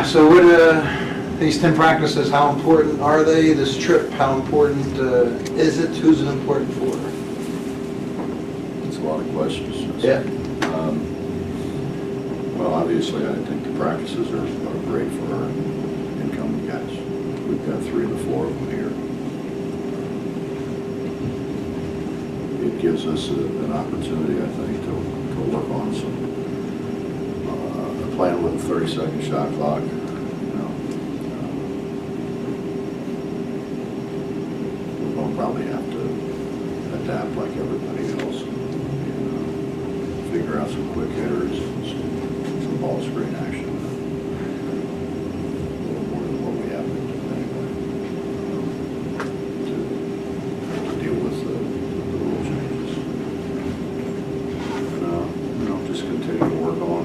So what, these 10 practices, how important are they? This trip, how important is it? Who's it important for? It's a lot of questions. Yeah. Well, obviously, I think the practices are great for our incoming guys. We've got 3 of the 4 of them here. It gives us an opportunity, I think, to work on some playing with a 30-second shot clock. We're going to probably have to adapt like everybody else and figure out some quick hitters and some ball screen action. A little more than what we have been doing anyway to deal with the rule changes. And just continue to work on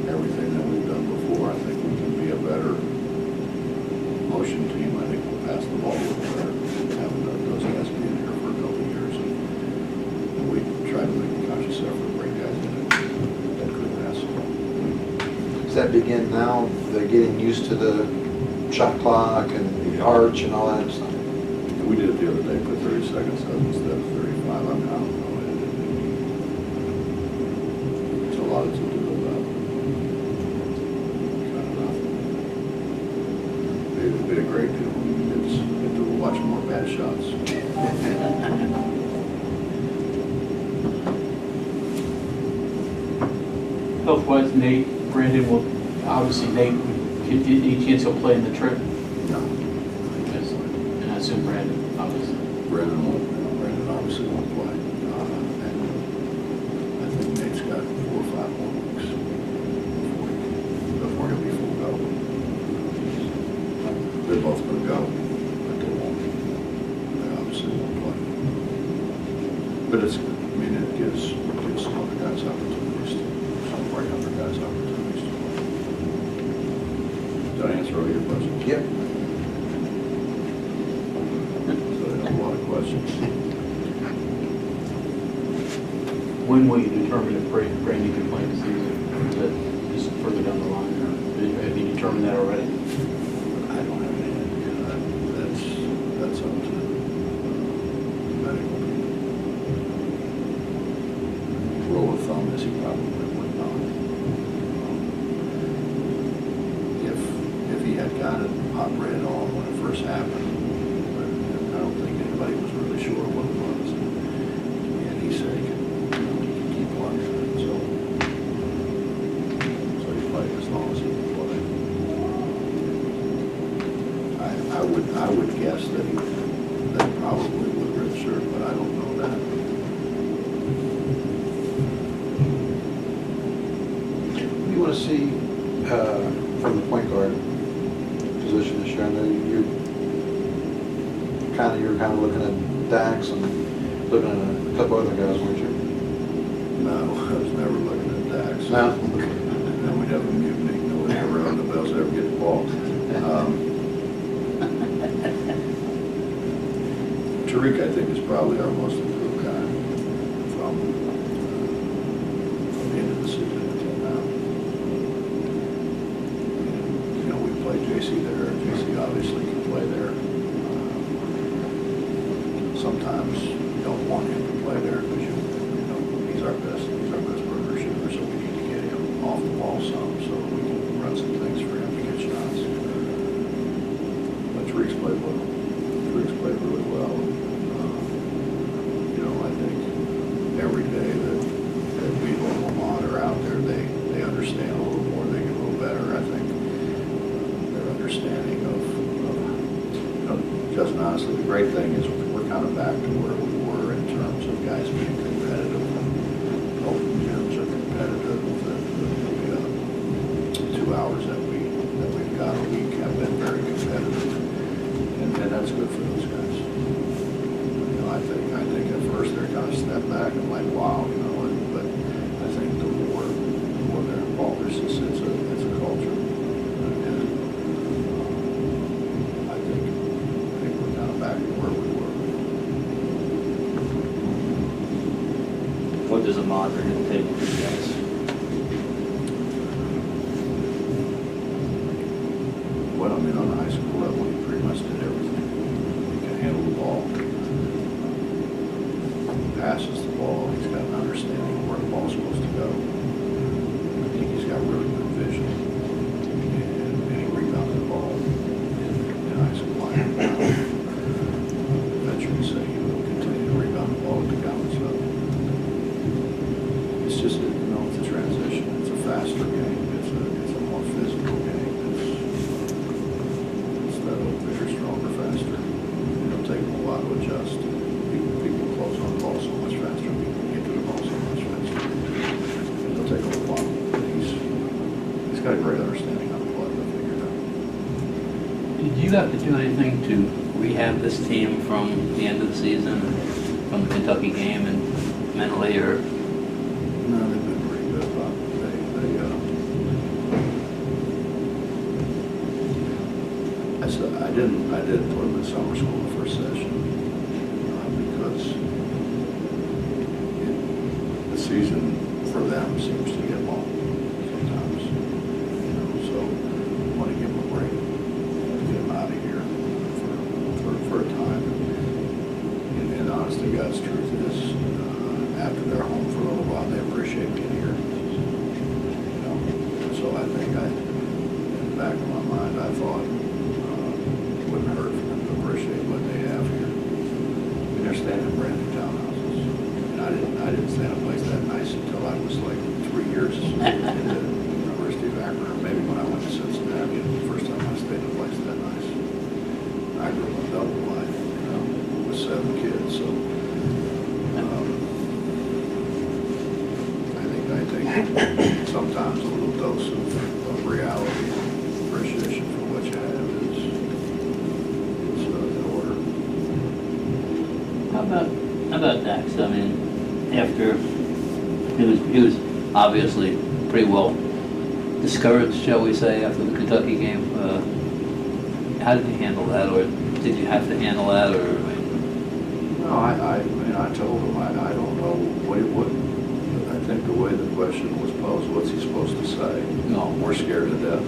everything that we've done before. I think we can be a better motion team. I think we'll pass the ball a little better. Having those guys being here for a couple of years, and we try to make a conscious effort to bring guys in that could pass the ball. Does that begin now? They're getting used to the shot clock and the arch and all that stuff? And we did it the other day, put 30 seconds up instead of 35. I don't know. It's a lot to do with that. It'd be a great deal. It's to watch more bad shots. Health-wise, Nate, Brandon will, obviously Nate, any chance he'll play in the trip? No. And I assume Brandon, obviously. Brandon obviously won't play. And I think Nate's got 4 or 5 more weeks before he'll be full go. They're both going to go, but they won't. They obviously won't play. But it's, I mean, it gives some other guys opportunities to, some of our younger guys opportunities to play. Did I answer all your questions? Yep. So I have a lot of questions. When will you determine if Brandon can play this season? Is that just further down the line, or have you determined that already? I don't have any idea. That's up to the medical people. Rule of thumb is he probably would not. If he had got it hot red on when it first happened, but I don't think anybody was really sure what it was. And he said he could keep playing. So he played as long as he could play. I would guess that he probably would redshirt, but I don't know that. What do you want to see from the point guard position this year? I know you're kind of looking at Dax and looking at a couple other guys, weren't you? No, I was never looking at Dax. No? Then we'd have a mutiny. Nobody ever on the bells ever get the ball. Tariq, I think, is probably our most improved guy from the end of the season until now. And, we play JC there. JC obviously can play there. Sometimes you don't want him to play there because he's our best burger shooter, so we need to get him off the ball some so we can run some things for him to get shots. But Tariq's played well. Tariq's played really well. I think every day that we and Lamont are out there, they understand a little more, they get a little better. I think their understanding of just honestly, the great thing is we're kind of back to where we were in terms of guys being competitive. Open gyms are competitive. The 2 hours that we've got a week have been very competitive, and that's good for those guys. I think at first they're kind of step back and like, wow, but I think the more they're involved, it's a culture. And I think we're kind of back to where we were. What does a mod bring to the table for you guys? passes the ball, he's got an understanding of where the ball's supposed to go. I think he's got really good vision. And he rebounded the ball in high school. I should say he will continue to rebound the ball at the college level. It's just, it's a transition. It's a faster game. It's a more physical game. It's that old, bigger, stronger, faster. It'll take him a while to adjust. People close on the ball so much faster. People get to the ball so much faster. It'll take him a while. But he's got a great understanding of the play. I figured out. Did you have to do anything to rehab this team from the end of the season, from the Kentucky game, and mentally, or? No, they've been pretty good about it. I didn't put them in summer school the first session because the season for them seems to get long sometimes. So I want to give them a break, get them out of here for a time. And honest to God's truth is, after they're home for a little while, they appreciate being here. So I think in the back of my mind, I thought it wouldn't hurt for them to appreciate what they have here. They're staying in brand new townhouses. And I didn't stay in a place that nice until I was like 3 years in the University of Akron, or maybe when I went to Cincinnati, the first time I stayed in a place that nice. I grew up double life, with 7 kids, so I think sometimes a little dose of reality and appreciation for what you have is in order. How about Dax? I mean, after he was obviously pretty well discouraged, shall we say, after the Kentucky game. How did you handle that, or did you have to handle that, or? No, I told him I don't know what he would. I think the way the question was posed, what's he supposed to say? No. We're scared to death.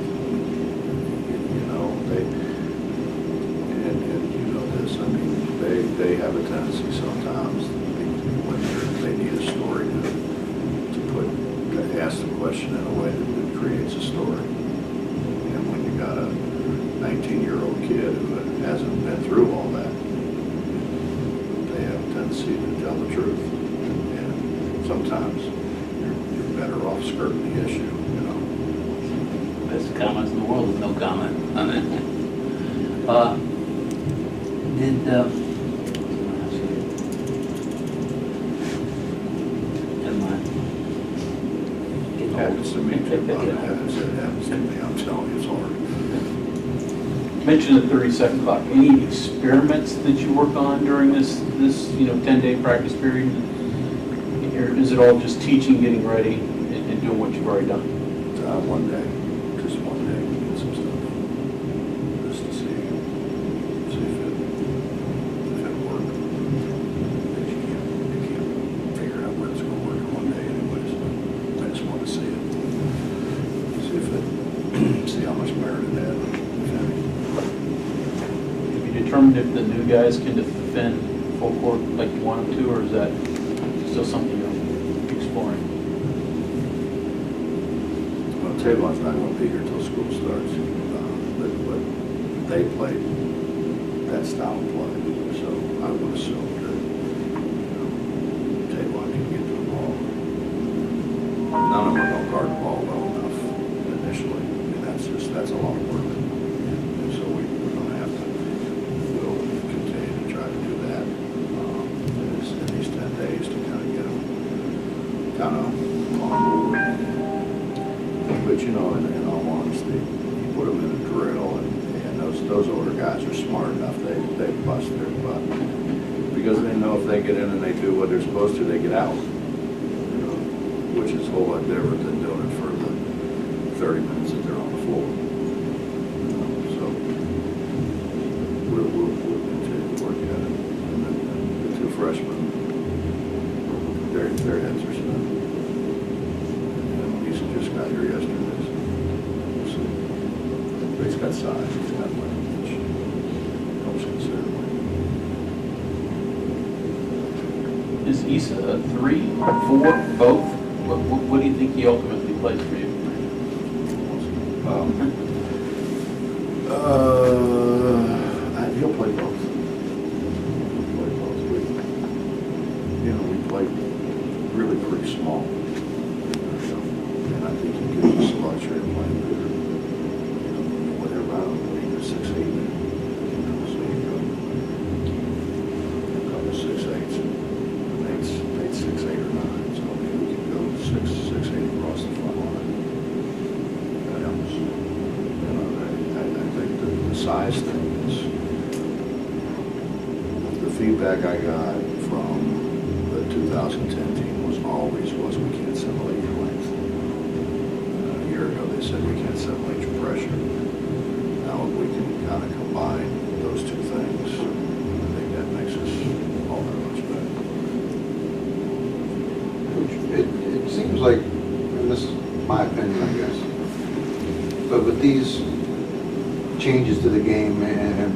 This. I mean, they have a tendency sometimes when they need a story to ask the question in a way that creates a story. And when you got a 19-year-old kid who hasn't been through all that, they have a tendency to tell the truth. And sometimes you're better off skirting the issue, Best comments in the world with no comment. Never mind. It happens to me too, Bob. It happens to me. I'm telling you, it's hard. You mentioned the 30-second clock. Any experiments that you work on during this 10-day practice period? Or is it all just teaching, getting ready, and doing what you've already done? One day, just one day, get some stuff, just to see if it worked. Because you can't figure out where it's going to work in one day anyways. I just want to see it, see how much merit it had, if any. Have you determined if the new guys can defend full court like you want them to, or is that still something you're exploring? Well, Tavon's not going to be here until school starts, but they played that style of play, so I would assume that Tavon can get to the ball. None of them are going to guard the ball well enough initially, and that's a lot of work. And so we're going to have to, we'll continue to try to do that in these 10 days to kind of get them on board. But in all honesty, you put them in a drill, and those older guys are smart enough. They bust their butt because they know if they get in and they do what they're supposed to, they get out. Which is a whole lot different than doing it for the 30 minutes that they're on the floor. So we'll continue to work at it. And the 2 freshmen, their heads are set. He's just got here yesterday. So but he's got size, he's got length, which helps considerably. Is Issa a 3, 4, both? What do you think he ultimately plays for you? He'll play both. He'll play both. We played really pretty small. And I think he gives us a luxury of playing bigger. Whatever, I don't know, even 6'8". So you go a couple 6'8s, and Nate's 6'8" or 9, so maybe we can go 6'8" across the front line. That helps. I think the size thing is, the feedback I got from the 2010 team was we can't simulate your length. A year ago, they said we can't simulate your pressure. Now, if we can kind of combine those two things, I think that makes us all that much better. It seems like, and this is my opinion, I guess, but with these changes to the game and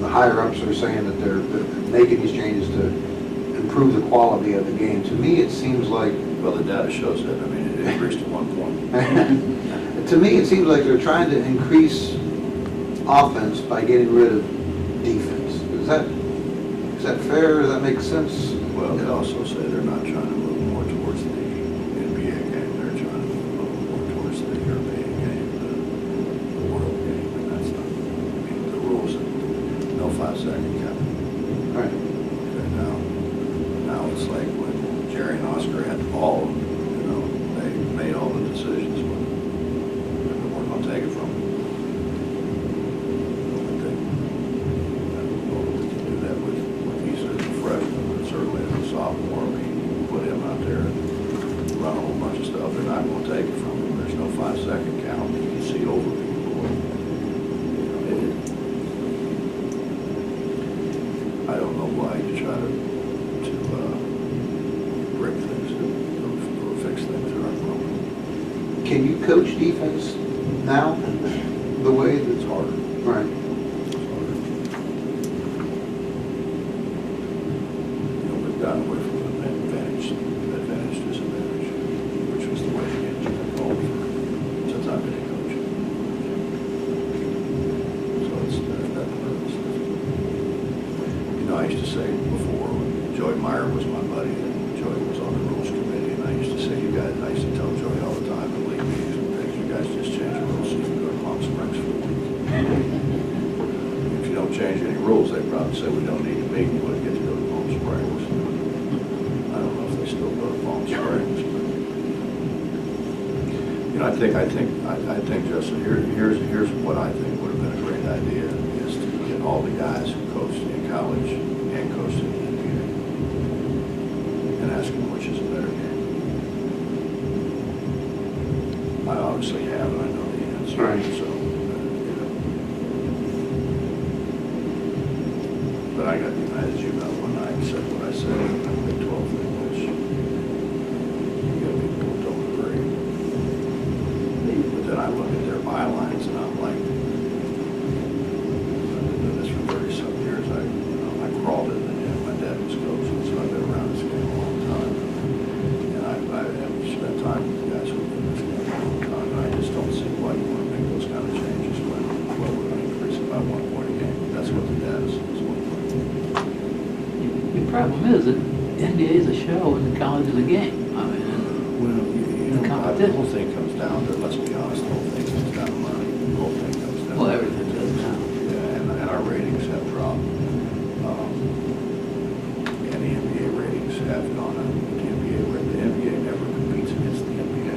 the higher ups are saying that they're making these changes to improve the quality of the game. To me, it seems like, Well, the data shows that. I mean, it increased to 1 point. to me, it seems like they're trying to increase offense by getting rid of defense. Is that fair? Does that make sense? Well, they also say they're not trying to move more towards the NBA game. They're trying to move more towards the European game, the world game, and that's not, I mean, the rules, no 5-second count. Right. Okay, now it's like when Jerry and Oscar had the ball, they made all the decisions, but they weren't going to take it from them. I don't know if we can do that with Issa as a freshman, but certainly as a sophomore, I mean, you put him out there and run a whole bunch of stuff, they're not going to take it from him. There's no 5-second count. You can see over people. I don't know why you try to break things or fix things that aren't wrong. Can you coach defense now the way It's that's harder. right? It's harder. We've gotten away from advantage disadvantage, which was the way the game's been called since I've been a coach. So it's that purpose. I used to say before, when Joey Meyer was my buddy, and Joey was on the rules committee, and I used to say, I used to tell Joey all the time in league meetings and things, you guys just change the rules so you can go to Palm Springs for a week. If you don't change any rules, they probably say we don't need to meet, you wouldn't get to go to Palm Springs. I don't know if they still go to Palm Springs, but I think, Justin, here's what I think would have been a great idea, is to get all the guys who coached in college and coached in the NBA and ask them which is a better game. I obviously have, and I know the answer. Right. So, but I got united as you about one night and said what I said in the Big 12 thing, which you got people who don't agree. But then I look at their bylines and I'm like, I've been doing this for 30-something years. I crawled in the gym. My dad was coaching, so I've been around this game a long time. And I have spent time with the guys who've been in this game a long time. And I just don't see why you want to make those kind of changes when, well, we're going to increase it by 1 point a game. That's what the data says. The problem is that NBA is a show and the college is a game. I mean, Well, The the competition. whole thing comes down to, let's be honest, the whole thing comes down to money. The whole thing comes down. well, to everything does now. Yeah, and our ratings have dropped. And the NBA ratings have gone up. The NBA never competes against the NBA.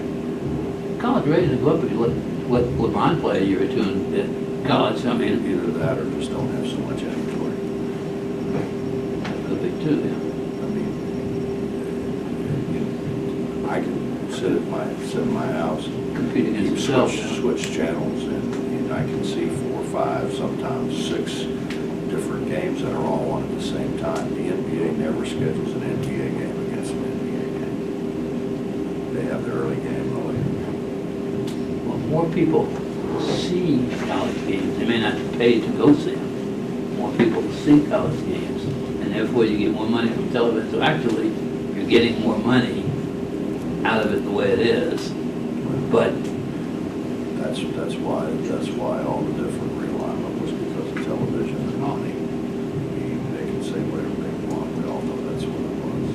College ratings go up if you let LeBron play a year or two in college. I mean, Either that or just don't have so much inventory. could be too, yeah. I mean, I can sit in my house and Compete against yourself. switch channels, and I can see 4, 5, sometimes 6 different games that are all on at the same time. The NBA never schedules an NBA game against an NBA game. They have the early game and the later game. Well, more people see college games. They may not pay to go see them. More people see college games, and therefore you get more money from television. So actually, you're getting more money out of it the way it is, but That's why all the different realignment was because of television and money. I mean, they can say whatever they want, we all know that's what it was.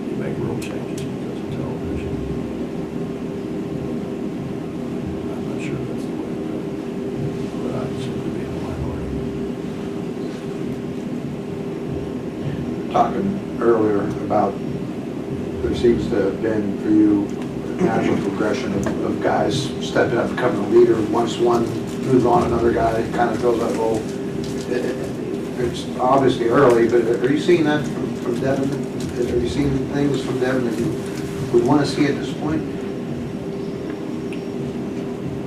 You make real changes because of television. I'm not sure that's the way to go, but I seem to be in the minority. Talking earlier about, there seems to have been for you a natural progression of guys stepping up, becoming a leader. Once one moves on, another guy kind of fills that role. It's obviously early, but are you seeing that from Devin? Are you seeing things from Devin that you would want to see at this point?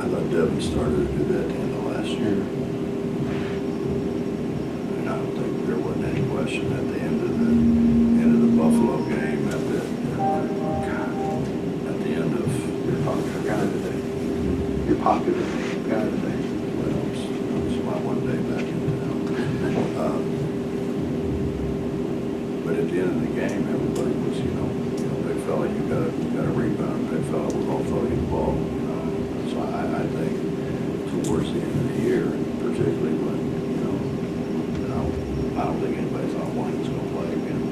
I thought Devin started to do that at the end of last year. And I don't think there wasn't any question at the end of the Buffalo game, at the end of, You're popular guy today. You're popular guy today. well, it's my one day back in town. But at the end of the game, everybody was, big fella, you got a rebound, big fella, we're gonna throw you the ball, So I think towards the end of the year, particularly when, I don't think anybody's on one who's gonna play again.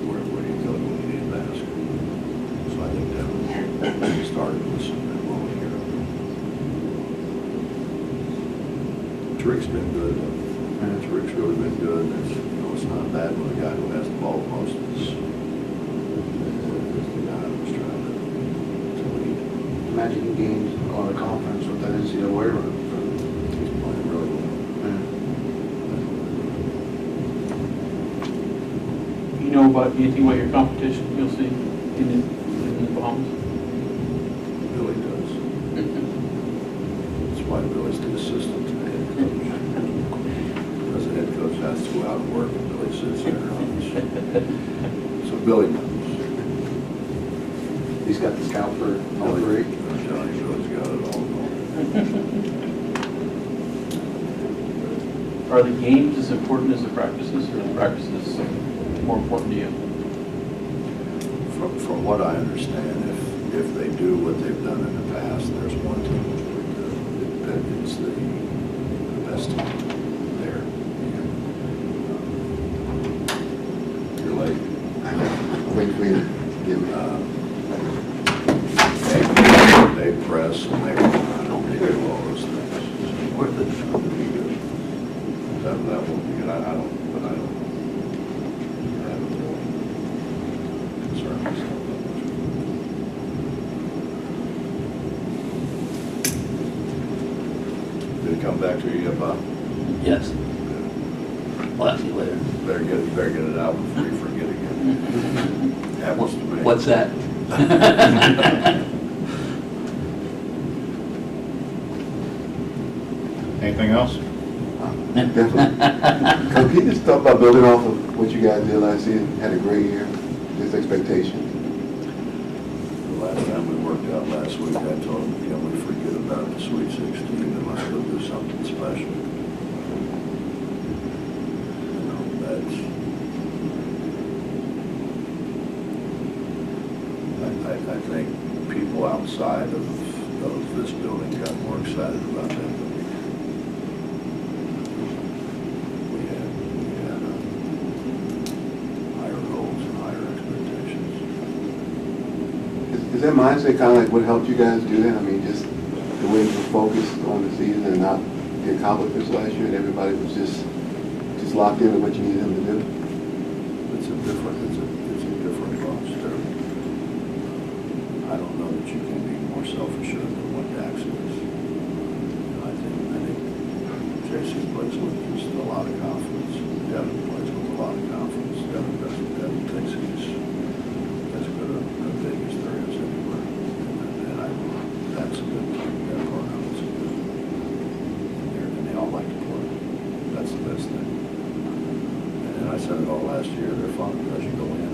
Where do you go when you need a basket? So I think Devin started with some good role here. Tariq's been good. Tariq's really been good. It's not bad when the guy who has the ball the most is the guy who's trying to lead. Imagine he gained a lot of confidence with that NCAA run. He's playing really well. You know about anything about your competition you'll see in the Bahamas? Billy does. That's why Billy's the assistant to the head coach. Because the head coach has to go out and work and Billy sits there. So Billy knows. He's got the scout for all three. I'm telling you, Billy's got it all going. Are the games as important as the practices, or the practices more important to you? From what I understand, if they do what they've done in the past, there's one team that is the best team there. You're late. Wait for you to give me. They press and they do all those things. What the that will be good. I don't have any concerns. Did it come back to you yet, Bob? yes. I'll ask you later. Better get it out before you forget again. Happens to me. What's that? Anything else? Definitely. Can you just talk about building off of what you guys did last season? Had a great year, just expectations. The last time we worked out last week, I told them, we forget about the Sweet 16 and let's go do something special. I think people outside of this building got more excited about that than we did. We had higher goals and higher expectations. Is that mindset kind of like what helped you guys do that? I mean, just the way you were focused on the season and not the accomplishments last year, and everybody was just locked in with what you needed them to do? It's a different approach. I don't know that you can be more self-assured than what Dax is. I think JC plays with just a lot of confidence. Devin plays with a lot of confidence. Devin thinks he's as good a big as there is anywhere. That's a good thing. That part of it's good. And they all like to play. That's the best thing. And I said it all last year, they're fun because you go in